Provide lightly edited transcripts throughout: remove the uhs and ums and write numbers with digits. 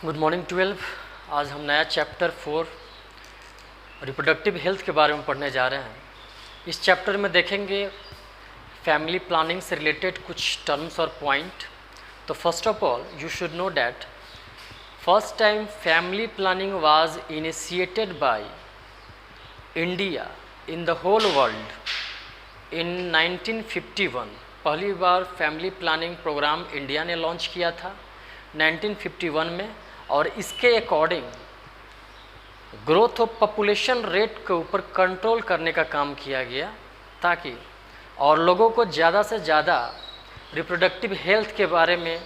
Good morning 12। आज हम नया चैप्टर 4 रिप्रोडक्टिव हेल्थ के बारे में पढ़ने जा रहे हैं। इस चैप्टर में देखेंगे फैमिली प्लानिंग से रिलेटेड कुछ टर्म्स और पॉइंट। तो first of all you should know that first time family planning was initiated by India in the whole world in 1951। पहली बार फैमिली प्लानिंग प्रोग्राम इंडिया ने लॉन्च किया था 1951 में, और इसके according growth of population rate के ऊपर कंट्रोल करने का काम किया गया, ताकि और लोगों को ज़्यादा से ज़्यादा रिप्रोडक्टिव हेल्थ के बारे में,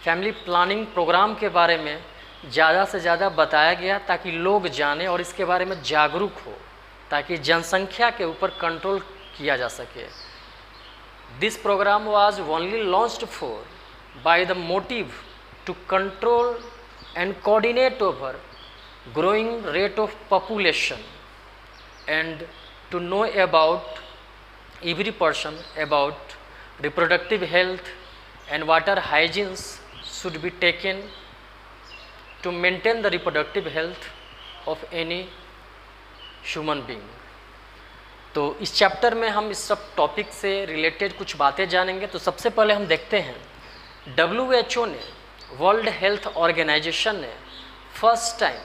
फैमिली प्लानिंग प्रोग्राम के बारे में ज़्यादा से ज़्यादा बताया गया, ताकि लोग जाने और इसके बारे में जागरूक हो, ताकि जनसंख्या के ऊपर कंट्रोल किया जा सके। This programme was only launched for by the motive to control and coordinate over growing rate of population and to know about every person about reproductive health and what are hygienes should be taken to maintain the reproductive health of any human being। तो इस chapter में हम इस सब topic से related कुछ बातें जानेंगे। तो सबसे पहले हम देखते हैं WHO ने, वर्ल्ड हेल्थ ऑर्गेनाइजेशन ने फर्स्ट टाइम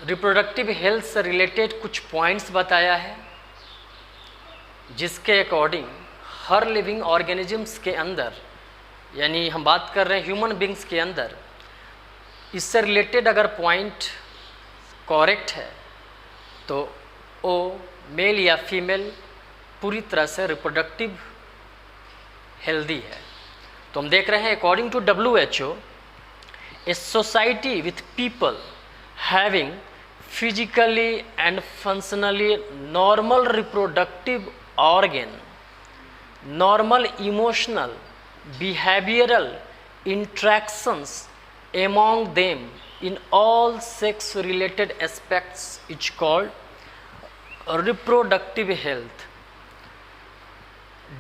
रिप्रोडक्टिव हेल्थ से रिलेटेड कुछ पॉइंट्स बताया है, जिसके अकॉर्डिंग हर लिविंग ऑर्गेनिजम्स के अंदर, यानी हम बात कर रहे हैं ह्यूमन बींग्स के अंदर, इससे रिलेटेड अगर पॉइंट करेक्ट है तो वो मेल या फीमेल पूरी तरह से रिप्रोडक्टिव हेल्दी है। तो हम देख रहे हैं according to WHO, a society with people having physically and functionally normal reproductive organ, normal emotional behavioural interactions among them in all sex related aspects is called reproductive health।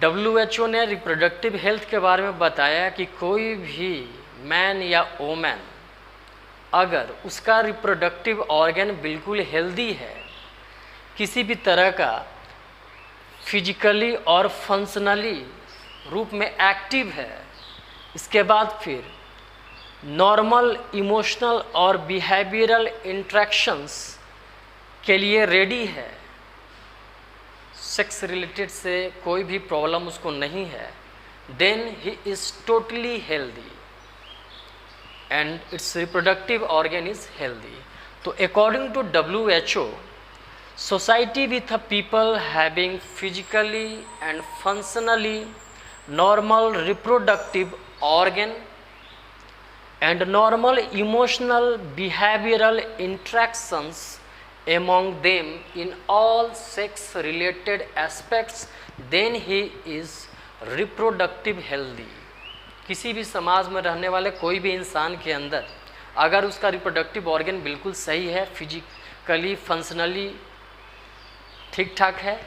WHO ने reproductive health के बारे में बताया कि कोई भी man या woman अगर उसका रिप्रोडक्टिव ऑर्गन बिल्कुल हेल्दी है, किसी भी तरह का फिजिकली और फंक्शनली रूप में एक्टिव है, इसके बाद फिर नॉर्मल इमोशनल और बिहेवियरल इंट्रैक्शंस के लिए रेडी है, सेक्स रिलेटेड से कोई भी प्रॉब्लम उसको नहीं है, then he is totally healthy and its reproductive organ is healthy. तो according to WHO, society with a people having physically and functionally normal reproductive organ and normal emotional behavioral interactions among them in all sex related aspects, then he is reproductive healthy। किसी भी समाज में रहने वाले कोई भी इंसान के अंदर अगर उसका रिप्रोडक्टिव ऑर्गन बिल्कुल सही है, फिजिकली फंक्शनली ठीक ठाक है,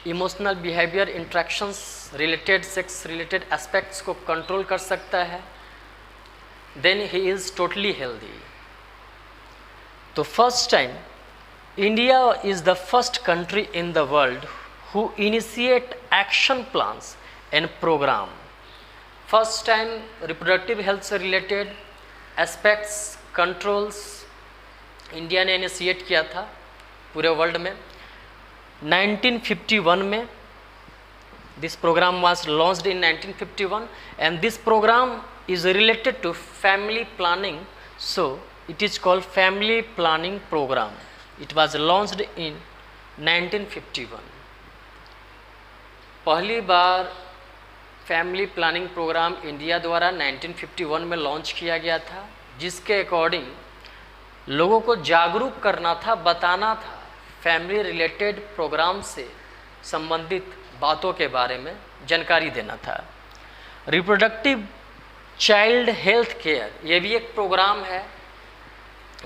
emotional behaviour interactions related, sex related aspects को कंट्रोल कर सकता है, then he is totally healthy। तो first time India is the first country in the world who initiate action plans and program। first time reproductive health से related aspects controls India ने initiate किया था पूरे world में 1951 में। this program was launched in 1951 and this program is related to family planning, so it is called family planning program। it was launched in 1951। पहली बार family planning programme India द्वारा 1951 में लॉन्च किया गया था, जिसके अकॉर्डिंग लोगों को जागरूक करना था, बताना था, फैमिली रिलेटेड प्रोग्राम से संबंधित बातों के बारे में जानकारी देना था। रिप्रोडक्टिव चाइल्ड हेल्थ केयर, ये भी एक प्रोग्राम है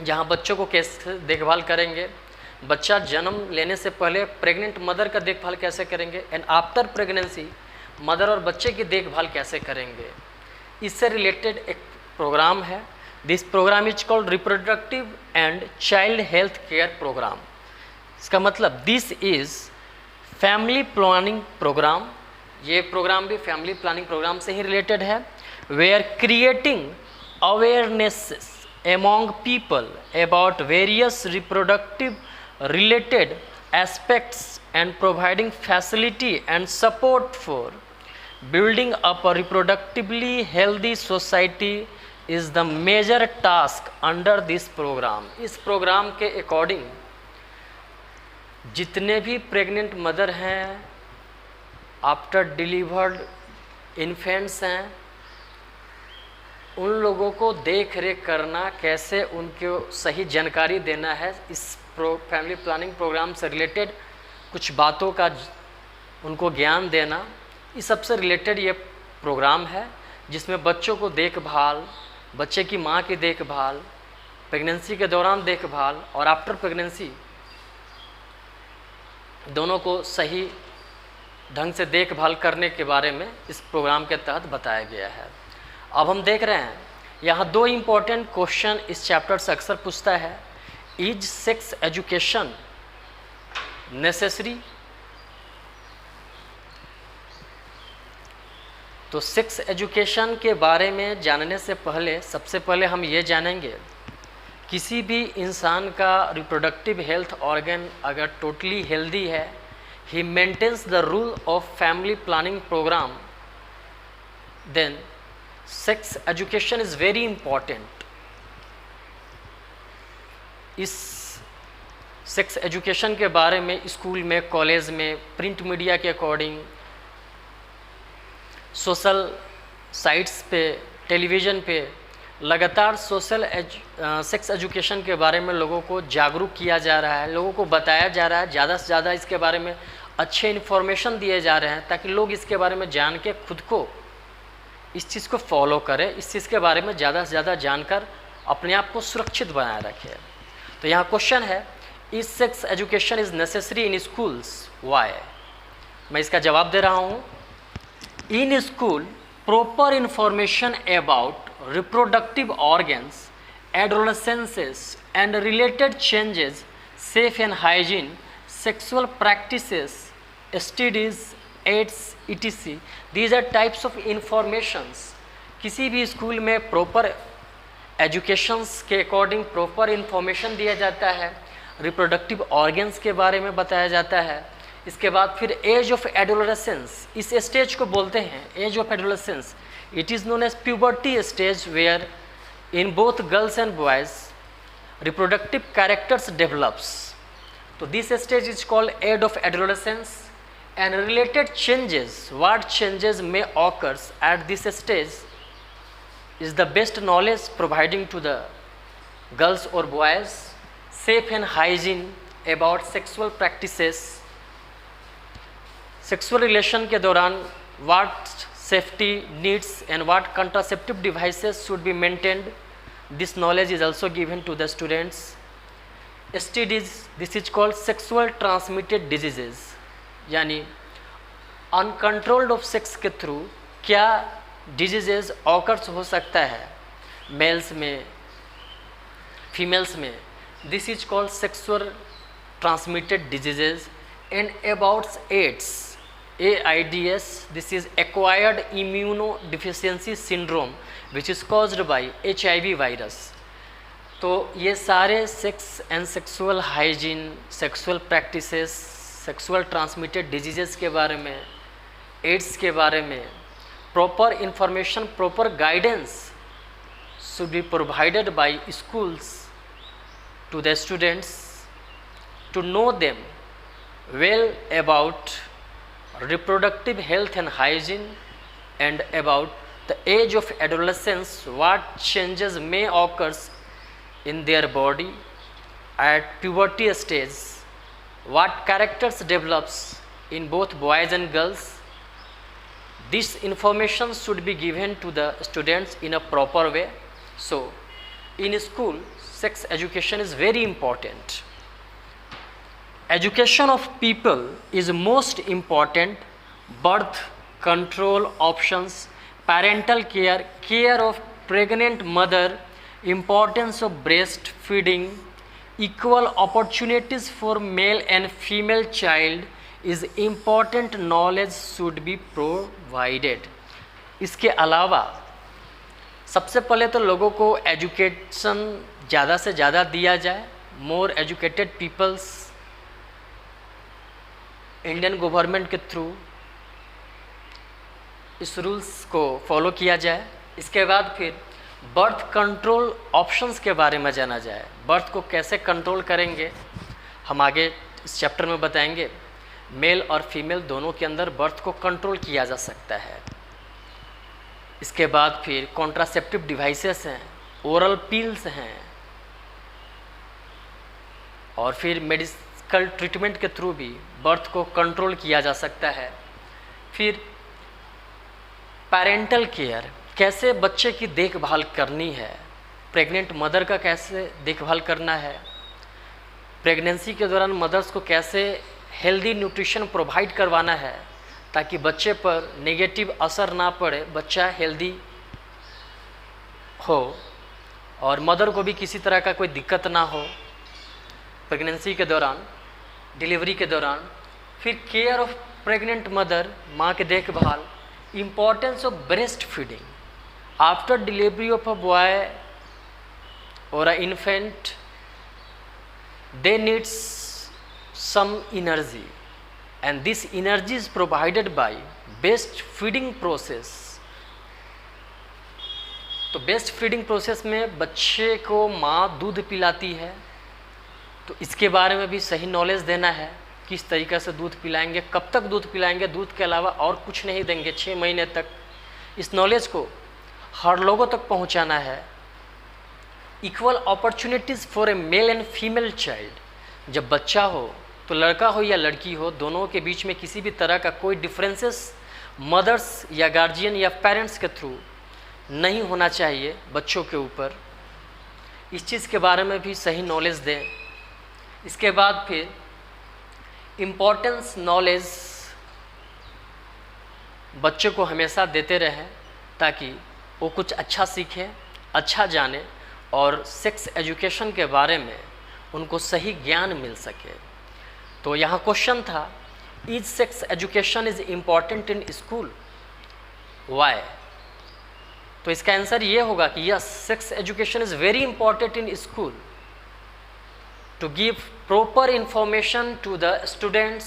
जहाँ बच्चों को कैसे देखभाल करेंगे, बच्चा जन्म लेने से पहले प्रेग्नेंट मदर का देखभाल कैसे करेंगे, एंड आफ्टर प्रेगनेंसी मदर और बच्चे की देखभाल कैसे करेंगे, इससे रिलेटेड एक प्रोग्राम है। This programme is called reproductive and child health care programme. इसका मतलब this is family planning programme. ये प्रोग्राम भी फैमिली प्लानिंग प्रोग्राम से ही रिलेटेड है। We're creating awareness among people about various reproductive related aspects and providing facility and support for building up a reproductively healthy society is the major task under this program। इस programme के according जितने भी pregnant mother हैं, after delivered infants हैं, उन लोगों को देख रेख करना, कैसे उनको सही जानकारी देना है, इस फैमिली प्लानिंग प्रोग्राम से रिलेटेड कुछ बातों का उनको ज्ञान देना, इस सबसे रिलेटेड ये प्रोग्राम है, जिसमें बच्चों को देखभाल, बच्चे की माँ की देखभाल, प्रेगनेंसी के दौरान देखभाल और आफ्टर प्रेगनेंसी दोनों को सही ढंग से देखभाल करने के बारे में इस प्रोग्राम के तहत बताया गया है। अब हम देख रहे हैं यहाँ दो इम्पॉर्टेंट क्वेश्चन इस चैप्टर से अक्सर पूछता है। Is sex education necessary? तो सेक्स एजुकेशन के बारे में जानने से पहले सबसे पहले हम ये जानेंगे, किसी भी इंसान का रिप्रोडक्टिव हेल्थ ऑर्गन अगर टोटली हेल्दी है, he maintains the rule of family planning programme, then sex education is very important. इस सेक्स एजुकेशन के बारे में स्कूल में, कॉलेज में, प्रिंट मीडिया के अकॉर्डिंग, सोशल साइट्स पे, टेलीविज़न पे लगातार सेक्स एजुकेशन के बारे में लोगों को जागरूक किया जा रहा है, लोगों को बताया जा रहा है, ज़्यादा से ज़्यादा इसके बारे में अच्छे इन्फॉर्मेशन दिए जा रहे हैं, ताकि लोग इसके बारे में जान के खुद को इस चीज़ को फॉलो करें, इस चीज़ के बारे में ज़्यादा से ज़्यादा जानकर अपने आप को सुरक्षित बनाए रखें। तो यहाँ क्वेश्चन है, is sex education is necessary in schools, why? मैं इसका जवाब दे रहा हूँ। In school proper information about reproductive organs, adolescence and related changes, safe and hygiene, sexual practices, STDs, AIDS, etc. These are types of informations। किसी भी school में proper educations के अकॉर्डिंग प्रॉपर इंफॉर्मेशन दिया जाता है, रिप्रोडक्टिव ऑर्गन्स के बारे में बताया जाता है। इसके बाद फिर एज ऑफ एडोलेसेंस, इस स्टेज को बोलते हैं age of adolescence. It is known as puberty stage, where in both girls and boys reproductive characters develops. तो this stage is called age of adolescence and related changes, what changes may occurs at this stage is the best knowledge providing to the girls or boys, safe and hygiene about sexual practices, sexual relation के दौरान what safety needs and what contraceptive devices should be maintained, this knowledge is also given to the students. STDs, this is called sexual transmitted diseases, यानी uncontrolled of sex के through क्या diseases occurs हो सकता है males में, females में। This is called sexual transmitted diseases. And about AIDS, AIDS, this is acquired immuno deficiency syndrome which is caused by HIV virus. तो ये सारे sex and sexual hygiene, sexual practices, sexual transmitted diseases के बारे में, ads के बारे में proper information, proper guidance should be provided by schools to the students to know them well about reproductive health and hygiene and about the age of adolescence, what changes may occur in their body at puberty stage, what characters develops in both boys and girls. This information should be given to the students in a proper way. So, in school, sex education is very important. Education of people is most important. Birth control options, parental care, care of pregnant mother, importance of breastfeeding, equal opportunities for male and female child is important knowledge should be provided. इसके अलावा सबसे पहले तो लोगों को education ज़्यादा से ज़्यादा दिया जाए, more educated peoples Indian government के थ्रू इस रूल्स को फॉलो किया जाए। इसके बाद फिर बर्थ कंट्रोल ऑप्शंस के बारे में जाना जाए, बर्थ को कैसे कंट्रोल करेंगे हम आगे इस चैप्टर में बताएंगे। मेल और फीमेल दोनों के अंदर बर्थ को कंट्रोल किया जा सकता है। इसके बाद फिर कॉन्ट्रासेप्टिव डिवाइसेस हैं, ओरल पिल्स हैं, और फिर मेडिकल ट्रीटमेंट के थ्रू भी बर्थ को कंट्रोल किया जा सकता है। फिर पेरेंटल केयर, कैसे बच्चे की देखभाल करनी है, प्रेग्नेंट मदर का कैसे देखभाल करना है, प्रेगनेंसी के दौरान मदर्स को कैसे हेल्दी न्यूट्रिशन प्रोवाइड करवाना है ताकि बच्चे पर नेगेटिव असर ना पड़े, बच्चा हेल्दी हो और मदर को भी किसी तरह का कोई दिक्कत ना हो प्रेगनेंसी के दौरान, डिलीवरी के दौरान। फिर केयर ऑफ प्रेग्नेंट मदर, माँ के देखभाल, importance of breast feeding after delivery of a boy और अ infant, they needs some energy and this energy is provided by breast feeding process। तो breast feeding process में बच्चे को माँ दूध पिलाती है, तो इसके बारे में भी सही नॉलेज देना है, किस तरीक़े से दूध पिलाएंगे, कब तक दूध पिलाएंगे, दूध के अलावा और कुछ नहीं देंगे 6 महीने तक। इस नॉलेज को हर लोगों तक पहुंचाना है। Equal opportunities for a male and female child, जब बच्चा हो तो लड़का हो या लड़की हो, दोनों के बीच में किसी भी तरह का कोई डिफरेंसेस मदर्स या गार्जियन या पेरेंट्स के थ्रू नहीं होना चाहिए बच्चों के ऊपर। इस चीज़ के बारे में भी सही नॉलेज दें। इसके बाद फिर इम्पोर्टेंस नॉलेज बच्चों को हमेशा देते रहें ताकि वो कुछ अच्छा सीखें, अच्छा जाने और सेक्स एजुकेशन के बारे में उनको सही ज्ञान मिल सके। तो यहाँ क्वेश्चन था, is sex education is important in school, why? तो इसका आंसर ये होगा कि yes, sex education is very important in school to give proper information to the students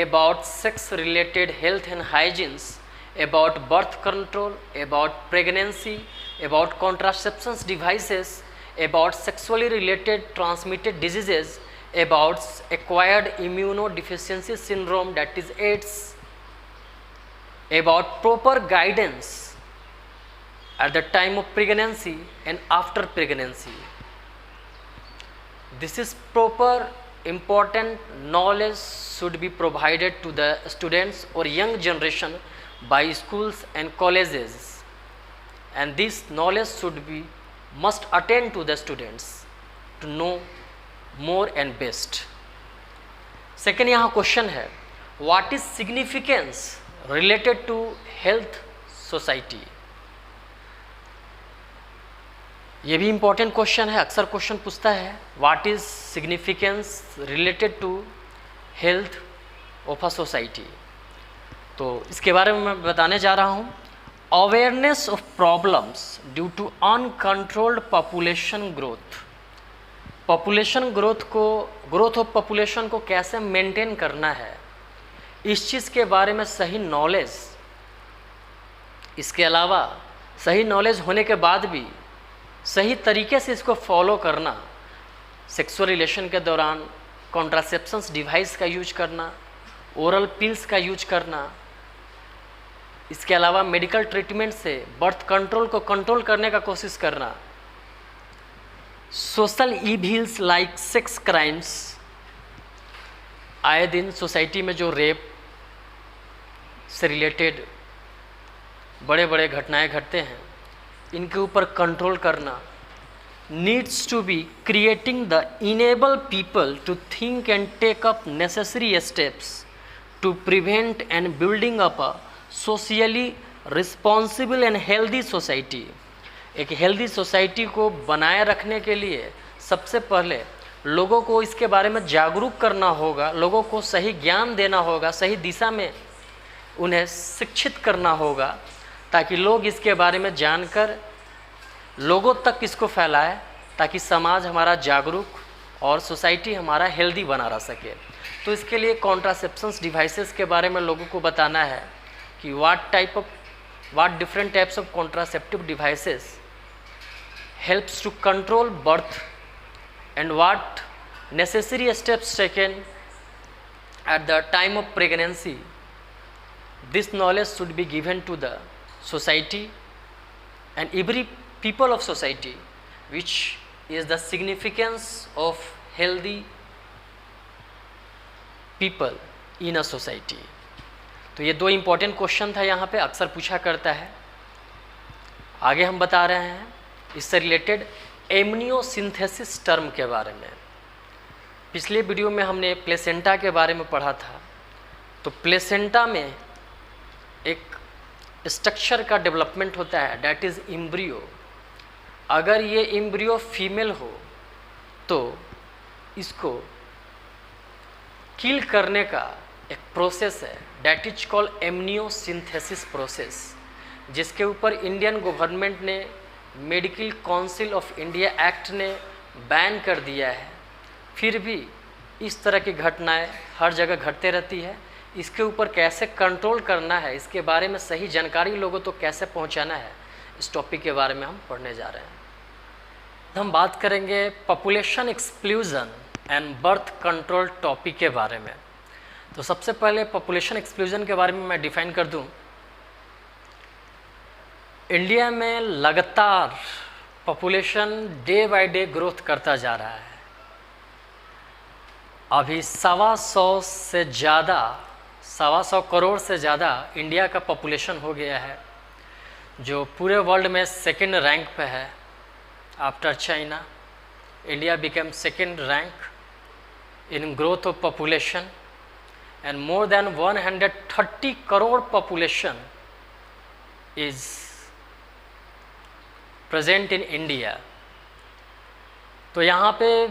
about sex related health and hygienes, about birth control, about pregnancy, about contraception devices, about sexually related transmitted diseases, about acquired immunodeficiency syndrome, that is AIDS, about proper guidance at the time of pregnancy and after pregnancy. This is proper important knowledge should be provided to the students or young generation by schools and colleges, and this knowledge should be must attain to the students to know more and best. Second यहाँ question है, what is significance related to health society? ये भी important question है, अक्सर question पूछता है, what is significance related to health of a society. तो इसके बारे में मैं बताने जा रहा हूँ। Awareness of problems due to uncontrolled population growth, population growth of population को कैसे मेंटेन करना है, इस चीज़ के बारे में सही नॉलेज। इसके अलावा सही नॉलेज होने के बाद भी सही तरीके से इसको फॉलो करना, सेक्सुअल रिलेशन के दौरान कॉन्ट्रासेप्शंस डिवाइस का यूज करना, ओरल पिल्स का यूज करना, इसके अलावा मेडिकल ट्रीटमेंट से बर्थ कंट्रोल को कंट्रोल करने का कोशिश करना, social evils like sex crimes, आए दिन सोसाइटी में जो रेप से रिलेटेड बड़े बड़े घटनाएं घटते हैं, इनके ऊपर कंट्रोल करना। Needs to be creating the enable people to think and take up necessary steps to prevent and building up a socially responsible and healthy society, एक हेल्दी सोसाइटी को बनाए रखने के लिए सबसे पहले लोगों को इसके बारे में जागरूक करना होगा, लोगों को सही ज्ञान देना होगा, सही दिशा में उन्हें शिक्षित करना होगा, ताकि लोग इसके बारे में जानकर लोगों तक इसको फैलाए, ताकि समाज हमारा जागरूक और सोसाइटी हमारा हेल्दी बना रह सके। तो इसके लिए कॉन्ट्रासेप्शंस डिवाइसेस के बारे में लोगों को बताना है कि what different types of contraceptive devices helps to control birth and what necessary steps taken at the time of pregnancy. This knowledge should be given to the society and every people of society, which is the significance of healthy people in a society. तो ये दो important question था यहाँ पे, अक्सर पूछा करता है। आगे हम बता रहे हैं इससे रिलेटेड एमनियोसिंथेसिस टर्म के बारे में। पिछले वीडियो में हमने प्लेसेंटा के बारे में पढ़ा था। तो प्लेसेंटा में एक स्ट्रक्चर का डेवलपमेंट होता है, डैट इज़ एम्ब्रियो। अगर ये एम्ब्रियो फीमेल हो तो इसको किल करने का एक प्रोसेस है, डैट इज कॉल्ड एमनियोसिंथेसिस प्रोसेस, जिसके ऊपर इंडियन गवर्नमेंट ने medical council of India act ने बैन कर दिया है। फिर भी इस तरह की घटनाएं हर जगह घटते रहती है। इसके ऊपर कैसे कंट्रोल करना है, इसके बारे में सही जानकारी लोगों तो कैसे पहुंचाना है, इस टॉपिक के बारे में हम पढ़ने जा रहे हैं। हम बात करेंगे population exclusion and birth control topic के बारे में। तो सबसे पहले पॉपुलेशन एक्सक्लूजन के बारे में मैं डिफाइन कर दूं। इंडिया में लगातार population day by day growth करता जा रहा है। अभी 125 करोड़ से ज़्यादा इंडिया का पॉपुलेशन हो गया है, जो पूरे वर्ल्ड में सेकंड रैंक पे है। After China, India became second rank in growth of population and more than 130 crore population is present in India। तो यहाँ पे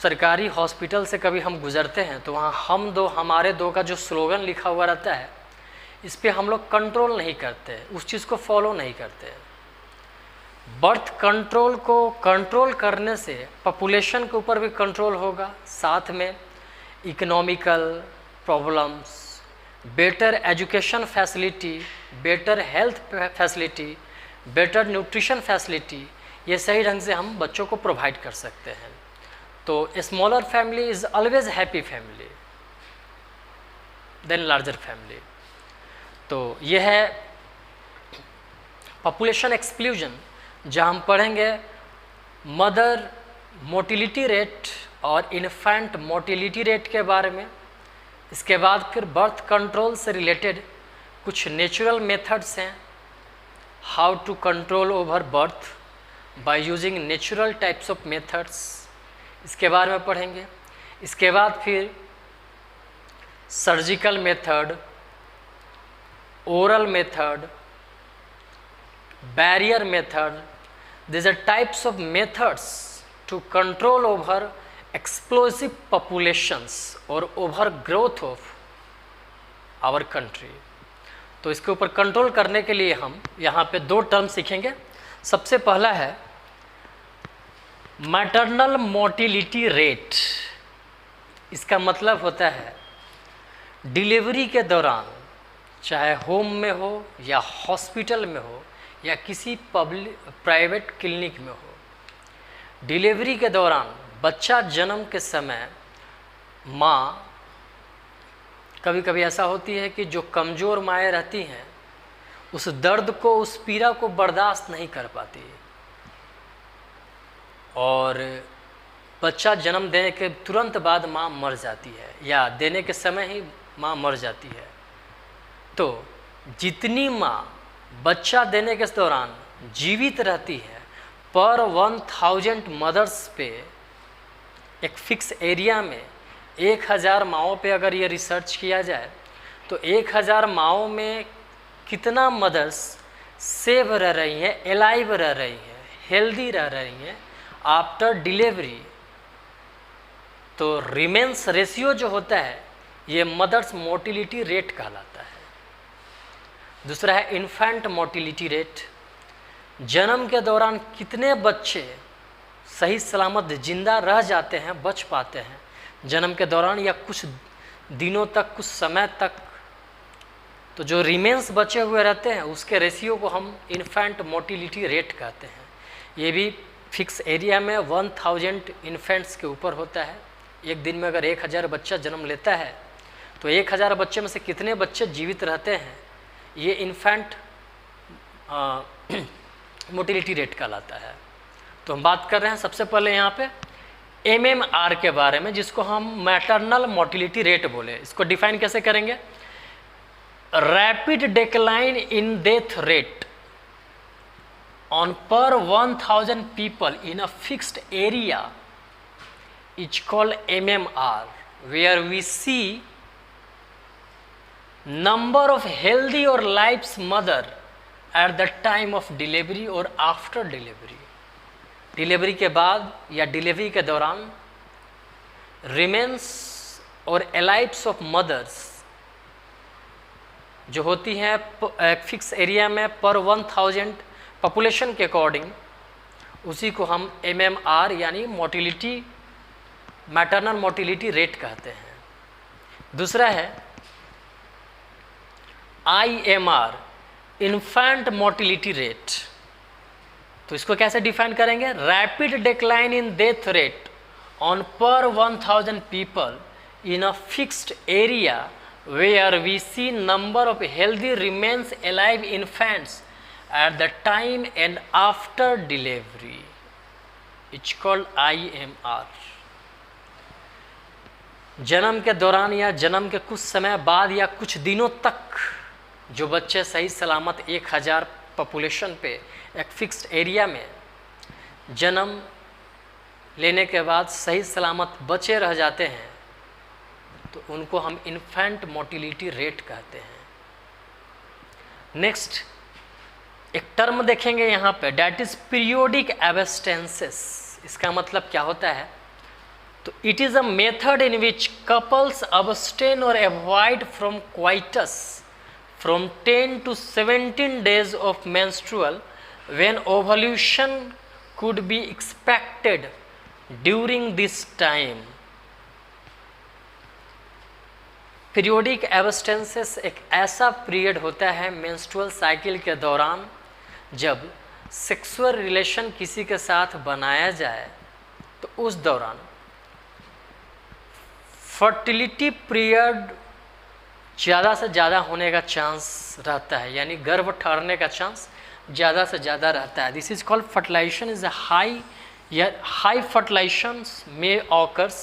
सरकारी हॉस्पिटल से कभी हम गुजरते हैं तो वहाँ हम दो हमारे दो का जो स्लोगन लिखा हुआ रहता है, इस पे हम लोग कंट्रोल नहीं करते, उस चीज़ को फॉलो नहीं करते। बर्थ कंट्रोल को कंट्रोल करने से पॉपुलेशन के ऊपर भी कंट्रोल होगा, साथ में economical problems, better education facility, better health facility, better nutrition facility, ये सही ढंग से हम बच्चों को प्रोवाइड कर सकते हैं। तो smaller family is always happy family than larger family. तो ये है पॉपुलेशन एक्सक्लूजन, जहाँ हम पढ़ेंगे मदर मोटिलिटी रेट और इन्फेंट मोटिलिटी रेट के बारे में। इसके बाद फिर बर्थ कंट्रोल से रिलेटेड कुछ नेचुरल मेथड्स हैं, how to control over birth by using natural types of methods, इसके बारे में पढ़ेंगे। इसके बाद फिर surgical method, oral method, barrier method, these are types of methods to control over explosive populations or over growth of our country। तो इसके ऊपर कंट्रोल करने के लिए हम यहाँ पे दो टर्म सीखेंगे। सबसे पहला है मैटरनल मोटिलिटी रेट। इसका मतलब होता है डिलीवरी के दौरान, चाहे होम में हो या हॉस्पिटल में हो या किसी प्राइवेट क्लिनिक में हो, डिलीवरी के दौरान बच्चा जन्म के समय माँ, कभी कभी ऐसा होती है कि जो कमज़ोर माएँ रहती हैं उस दर्द को, उस पीड़ा को बर्दाश्त नहीं कर पाती और बच्चा जन्म देने के तुरंत बाद माँ मर जाती है या देने के समय ही माँ मर जाती है। तो जितनी माँ बच्चा देने के दौरान जीवित रहती है, पर 1000 मदर्स पे एक फिक्स एरिया में 1000 माँओं पे अगर ये रिसर्च किया जाए तो 1000 माँओं में कितना मदर्स सेव रह रही हैं, एलाइव रह रही हैं, हेल्दी रह रही हैं आफ्टर डिलीवरी। तो रिमेंस रेशियो जो होता है ये मदर्स मोर्टिलिटी रेट कहलाता है। दूसरा है इन्फेंट मोर्टिलिटी रेट, जन्म के दौरान कितने बच्चे सही सलामत जिंदा रह जाते हैं, बच पाते हैं जन्म के दौरान या कुछ दिनों तक, कुछ समय तक। तो जो रिमेंस बचे हुए रहते हैं उसके रेशियो को हम इन्फेंट मोर्टिलिटी रेट कहते हैं। ये भी फिक्स एरिया में 1000 इन्फेंट्स के ऊपर होता है। एक दिन में अगर 1000 बच्चा जन्म लेता है तो 1000 बच्चे में से कितने बच्चे जीवित रहते हैं, ये इन्फेंट मोर्टिलिटी रेट कहलाता है। तो हम बात कर रहे हैं सबसे पहले यहाँ पे MMR के बारे में, जिसको हम मैटरनल मोर्टिलिटी रेट बोले। इसको डिफाइन कैसे करेंगे? Rapid decline in death rate on per 1000 people in a fixed area is called MMR, where we see number of healthy और lives mother at the time of delivery और after delivery. Delivery के बाद या delivery के दौरान remains और एलाइव्स of mother's जो होती हैं फिक्स एरिया में पर 1000 पॉपुलेशन के अकॉर्डिंग, उसी को हम MMR यानी मोर्टिलिटी, मैटरनल मोर्टिलिटी रेट कहते हैं। दूसरा है IMR, इन्फेंट मोर्टिलिटी रेट। तो इसको कैसे डिफाइन करेंगे? Rapid decline in death rate on per 1000 people in a fixed area where we see number of healthy remains alive infants at the time and after delivery, it's called IMR। जन्म के दौरान या जन्म के कुछ समय बाद या कुछ दिनों तक जो बच्चे सही सलामत 1000 पॉपुलेशन पे एक फिक्स्ड एरिया में जन्म लेने के बाद सही सलामत बचे रह जाते हैं तो उनको हम इन्फेंट मोर्टिलिटी रेट कहते हैं। नेक्स्ट एक टर्म देखेंगे यहाँ पे, डैट इज पीरियोडिक एब्स्टेंसेस। इसका मतलब क्या होता है? तो it is a method in which couples abstain और avoid from coitus from 10 to 17 days of menstrual when ovulation could be expected during this time. Periodic abstinences एक ऐसा पीरियड होता है मेंस्ट्रुअल साइकिल के दौरान जब सेक्सुअल रिलेशन किसी के साथ बनाया जाए तो उस दौरान फर्टिलिटी पीरियड ज़्यादा से ज़्यादा होने का चांस रहता है, यानी गर्भ ठहरने का चांस ज़्यादा से ज़्यादा रहता है। This is called fertilization is a high fertilizations may occurs.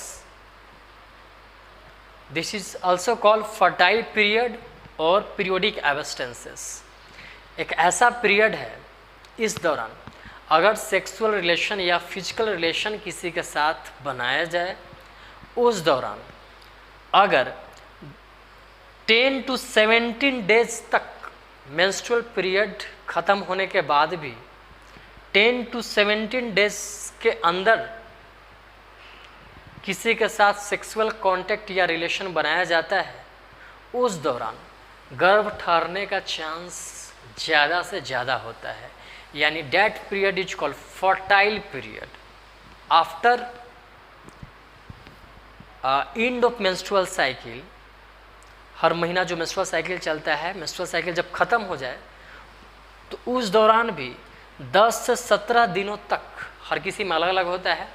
This is also called fertile period और पीरियोडिक एब्स्टेंसेस। एक ऐसा पीरियड है इस दौरान अगर सेक्सुअल रिलेशन या फिजिकल रिलेशन किसी के साथ बनाया जाए, उस दौरान अगर 10 to 17 डेज तक मेंस्ट्रुअल पीरियड ख़त्म होने के बाद भी 10 to 17 डेज के अंदर किसी के साथ सेक्सुअल कांटेक्ट या रिलेशन बनाया जाता है, उस दौरान गर्भ ठहरने का चांस ज़्यादा से ज़्यादा होता है, यानी that period is called fertile period. After end of menstrual cycle, हर महीना जो मेंस्ट्रुअल साइकिल चलता है, मेंस्ट्रुअल साइकिल जब ख़त्म हो जाए तो उस दौरान भी 10 से 17 दिनों तक, हर किसी में अलग अलग होता है,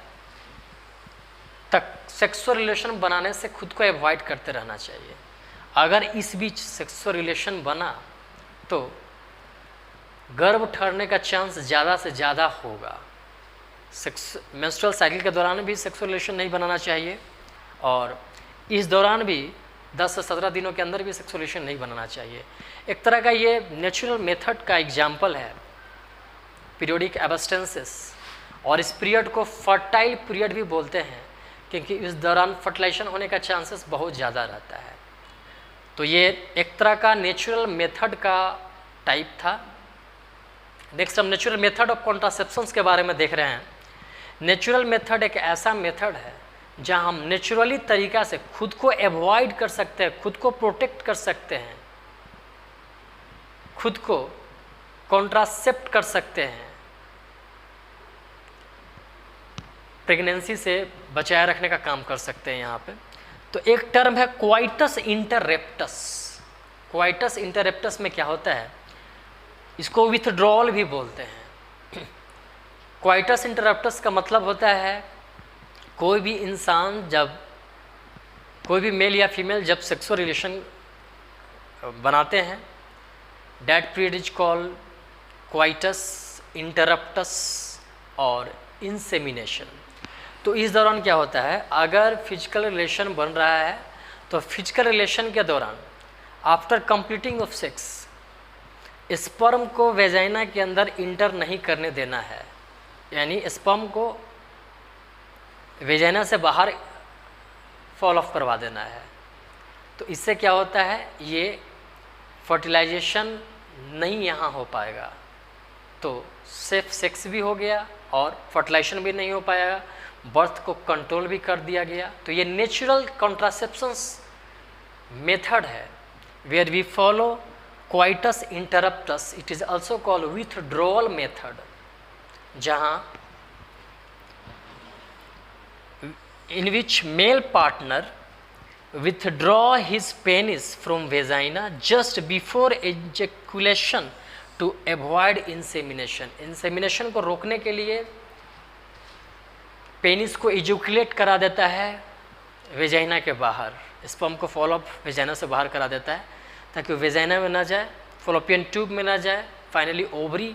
तक सेक्सुअल रिलेशन बनाने से खुद को अवॉइड करते रहना चाहिए। अगर इस बीच सेक्सुअल रिलेशन बना तो गर्भ ठहरने का चांस ज़्यादा से ज़्यादा होगा। मेंस्ट्रुअल साइकिल के दौरान भी सेक्सुअल रिलेशन नहीं बनाना चाहिए और इस दौरान भी 10 से 17 दिनों के अंदर भी सेक्सुअल रिलेशन नहीं बनाना चाहिए। एक तरह का ये नेचुरल मेथड का एग्जाम्पल है पीरियोडिक एब्स्टेंसेस, और इस पीरियड को फर्टाइल पीरियड भी बोलते हैं क्योंकि इस दौरान फर्टिलाइजेशन होने का चांसेस बहुत ज़्यादा रहता है। तो ये एक तरह का नेचुरल मेथड का टाइप था। नेक्स्ट हम नेचुरल मेथड ऑफ कॉन्ट्रासेप्शंस के बारे में देख रहे हैं। नेचुरल मेथड एक ऐसा मेथड है जहां हम नेचुरली तरीका से खुद को एवॉइड कर सकते हैं, खुद को प्रोटेक्ट कर सकते हैं, खुद को कॉन्ट्रासेप्ट कर सकते हैं, प्रेगनेंसी से बचाए रखने का काम कर सकते हैं यहाँ पे। तो एक टर्म है क्वाइटस इंटररेप्टस। क्वाइटस इंटररेप्टस में क्या होता है, इसको विथड्रॉल भी बोलते हैं। क्वाइटस इंटररेप्टस का मतलब होता है कोई भी इंसान जब, कोई भी मेल या फीमेल जब सेक्सुअल रिलेशन बनाते हैं, that period is called coitus interruptus और इंसेमिनेशन। तो इस दौरान क्या होता है, अगर फिजिकल रिलेशन बन रहा है तो फिजिकल रिलेशन के दौरान after completing of sex sperm को वेजाइना के अंदर इंटर नहीं करने देना है, यानी स्पर्म को वेजाइना से बाहर फॉल ऑफ करवा देना है। तो इससे क्या होता है, ये फर्टिलाइजेशन नहीं यहाँ हो पाएगा, तो सेफ सेक्स भी हो गया और फर्टिलाइजेशन भी नहीं हो पाएगा, बर्थ को कंट्रोल भी कर दिया गया। तो ये नेचुरल कॉन्ट्रासेप्शंस मेथड है where we follow coitus interruptus. It is also called withdrawal method, जहाँ in which male partner withdraw his penis from vagina just before ejaculation to avoid insemination। insemination को रोकने के लिए पेनिस को ejaculate करा देता है वेजाइना के बाहर, स्पर्म को फॉल ऑफ वेजाइना से बाहर करा देता है ताकि वेजाइना में ना जाए, फॉलोपियन ट्यूब में ना जाए, फाइनली ओवरी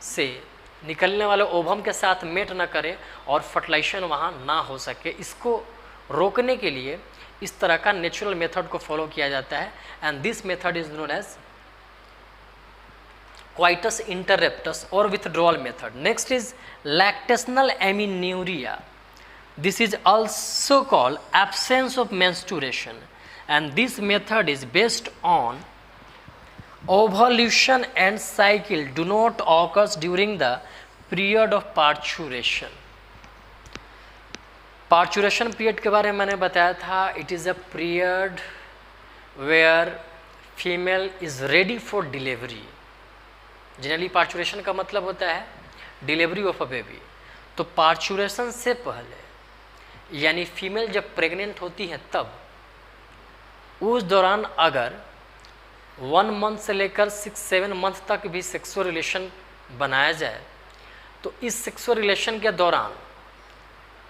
से निकलने वाले ओवम के साथ मेट ना करे और फर्टिलाइजेशन वहाँ ना हो सके। इसको रोकने के लिए इस तरह का नेचुरल मेथड को फॉलो किया जाता है, and this method is known as coitus interruptus और withdrawal method. Next is lactational amenorrhoea. This is also called absence of menstruation, and this method is based on ovulation and cycle do not occur during the period of parturition। parturition period के बारे में मैंने बताया था, it is a period where female is ready for delivery। Generally parturition का मतलब होता है डिलीवरी ऑफ अ बेबी। तो parturition से पहले यानी फीमेल जब प्रेग्नेंट होती है तब, उस दौरान अगर 1 मंथ से लेकर 6-7 मंथ तक भी सेक्सुअल रिलेशन बनाया जाए तो इस सेक्सुअल रिलेशन के दौरान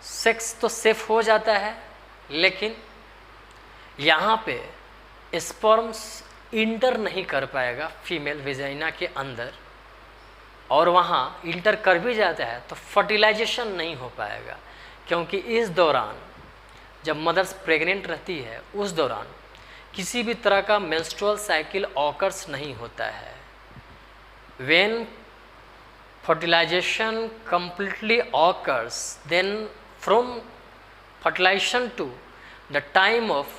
सेक्स तो सेफ हो जाता है, लेकिन यहाँ पे स्पर्म्स इंटर नहीं कर पाएगा फीमेल वेजाइना के अंदर, और वहाँ इंटर कर भी जाता है तो फर्टिलाइजेशन नहीं हो पाएगा, क्योंकि इस दौरान जब मदर्स प्रेग्नेंट रहती है उस दौरान किसी भी तरह का मेंस्ट्रुअल साइकिल ऑकर्स नहीं होता है। When fertilisation completely occurs, then from fertilisation to the time of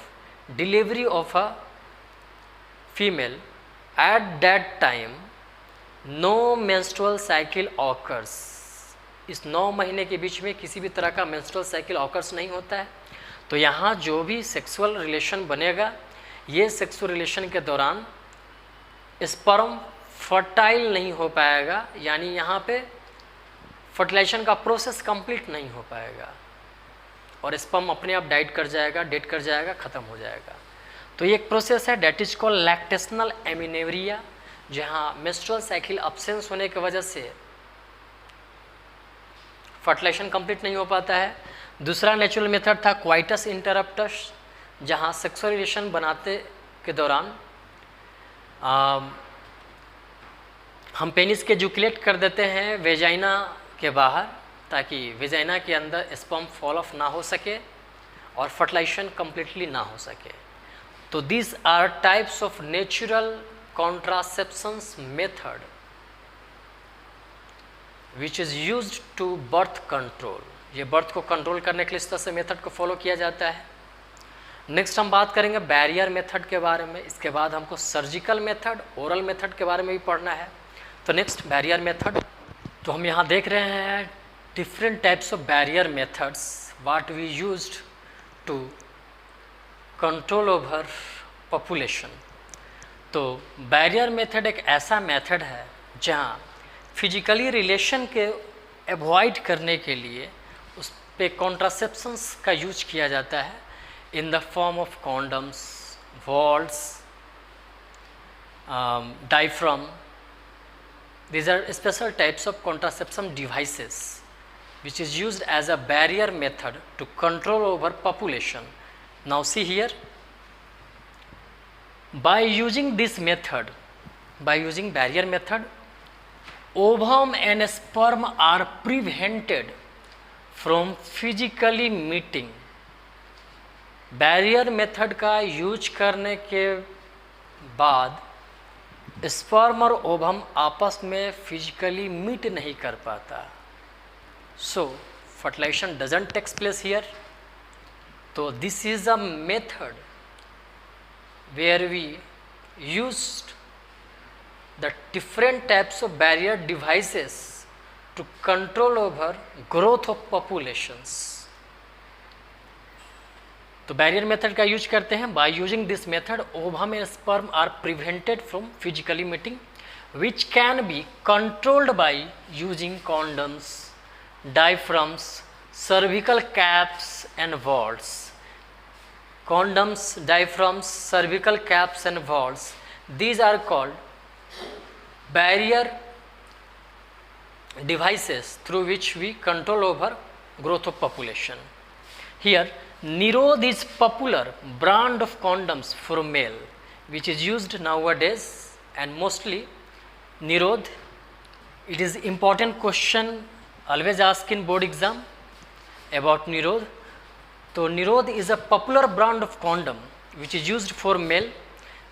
delivery of a female, at that time no menstrual cycle occurs. इस 9 महीने के बीच में किसी भी तरह का मेंस्ट्रुअल साइकिल ऑकर्स नहीं होता है। तो यहाँ जो भी सेक्सुअल रिलेशन बनेगा, ये सेक्सुअल रिलेशन के दौरान स्पर्म फर्टाइल नहीं हो पाएगा, यानी यहाँ पे फर्टिलाइजेशन का प्रोसेस कंप्लीट नहीं हो पाएगा और स्पर्म अपने आप डेड कर जाएगा, ख़त्म हो जाएगा। तो ये एक प्रोसेस है डेट इज कॉल्ड लैक्टेशनल एमिन्यूरिया, जहाँ मेंस्ट्रुअल साइकिल अब्सेंस होने की वजह से फर्टिलाइजेशन कंप्लीट नहीं हो पाता है। दूसरा नेचुरल मेथड था क्वाइटस इंटरप्टस, जहाँ सेक्सुअल रिलेशन बनाते के दौरान हम पेनिस के इजैकुलेट कर देते हैं वेजाइना के बाहर, ताकि वेजाइना के अंदर स्पर्म फॉल ऑफ ना हो सके और फर्टिलाइजेशन कम्प्लीटली ना हो सके। तो this are types of natural contraceptions method which is used to birth control. ये बर्थ को कंट्रोल करने के लिए इस तरह से मेथड को फॉलो किया जाता है। नेक्स्ट हम बात करेंगे बैरियर मेथड के बारे में, इसके बाद हमको सर्जिकल मेथड, ओरल मेथड के बारे में भी पढ़ना है। तो नेक्स्ट बैरियर मेथड, तो हम यहाँ देख रहे हैं different types of barrier methods what we used to control over population. तो बैरियर मेथड एक ऐसा मेथड है जहाँ फिजिकली रिलेशन के अवॉइड करने के लिए उस पे कॉन्ट्रासेप्शंस का यूज किया जाता है in the form of condoms, valves, diaphragm. These are special types of contraception devices which is used as a barrier method to control over population. Now see here, by using this method, by using barrier method, ovum and sperm are prevented from physically meeting. Barrier method का use करने के बाद sperm और ovum आपस में physically meet नहीं कर पाता, so fertilization doesn't takes place here. तो this is a method where we used the different types of barrier devices to control over growth of populations. तो बैरियर मेथड का use करते हैं। By using this method ovum and sperm are prevented from physically meeting which can be controlled by using condoms, diaphragms, cervical caps and valves. condoms, diaphragms, cervical caps and valves, these are called barrier devices through which we control over growth of population. Here Nirod is popular brand of condoms for male which is used nowadays, and mostly Nirod, it is important question always asked in board exam about Nirod. So Nirod is a popular brand of condom which is used for male.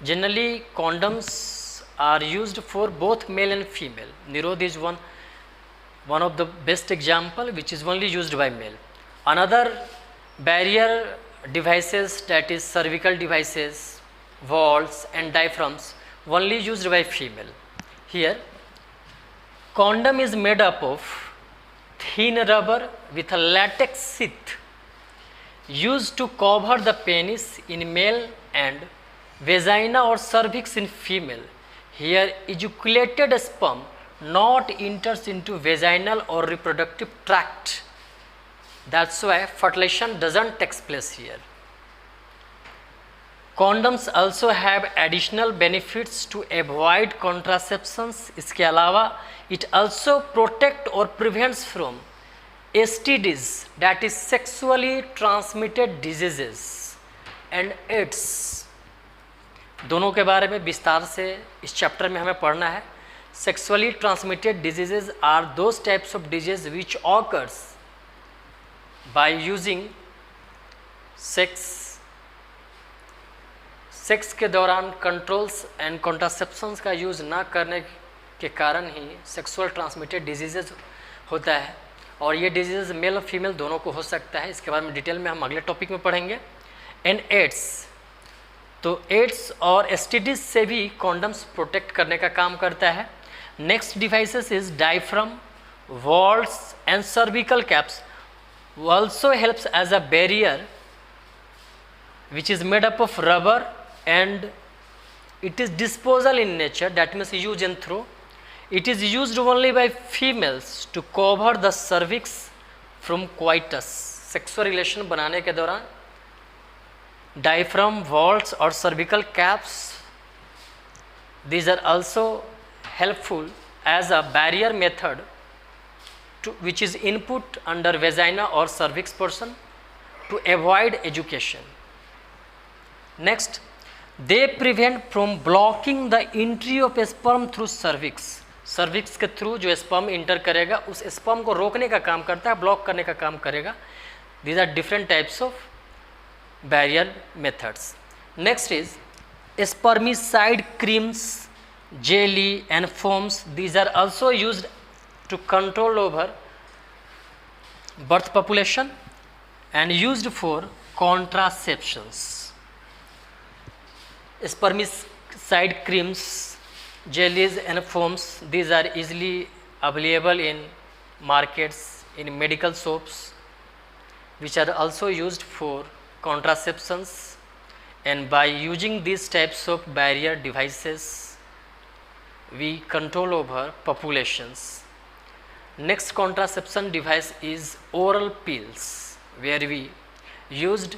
Generally condoms are used for both male and female. Nirod is one of the best example which is only used by male. Another barrier devices, that is cervical devices, valves and diaphragms, only used by female. Here condom is made up of thin rubber with a latex sheath used to cover the penis in male and vagina or cervix in female. Here ejaculated sperm not enters into vaginal or reproductive tract. That's why fertilization doesn't take place here. Condoms also have additional benefits to avoid contraceptions. इसके अलावा it also protect or prevents from STDs, that is sexually transmitted diseases, and AIDS. दोनों के बारे में विस्तार से इस chapter में हमें पढ़ना है. Sexually transmitted diseases are those types of diseases which occurs by using sex के दौरान कंट्रोल्स एंड कॉन्ट्रासेप्शंस का यूज़ ना करने के कारण ही सेक्सुअल ट्रांसमिटेड डिजीज़ होता है, और ये डिजीज़ मेल और फीमेल दोनों को हो सकता है. इसके बारे में डिटेल में हम अगले टॉपिक में पढ़ेंगे. एंड एड्स, तो एड्स और एसटीडीज से भी कॉन्डम्स प्रोटेक्ट करने का काम करता है. Next devices is diaphragm, valves and cervical caps also helps as a barrier which is made up of rubber and it is disposal in nature, that means use and throw. It is used only by females to cover the cervix from coitus, sexual relation बनाने के दौरान. Diaphragm, valves और cervical caps, these are also helpful as a barrier method which is input under vagina or cervix portion to avoid ejaculation. Next, they prevent from blocking the entry of sperm through cervix. cervix के through जो sperm inter करेगा उस sperm को रोकने का काम करता है, ब्लॉक करने का काम करेगा. These are different types of barrier methods. Next is spermicide creams, jelly and foams. These are also used to control over birth population and used for contraceptions. spermicide creams, jellies and foams, these are easily available in markets, in medical soaps, which are also used for contraceptions, and by using these types of barrier devices we control over populations. Next contraception device is oral pills, where we used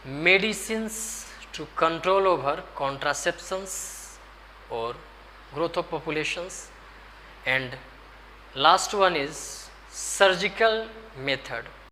medicines to control over contraceptions or growth of populations. And last one is surgical method.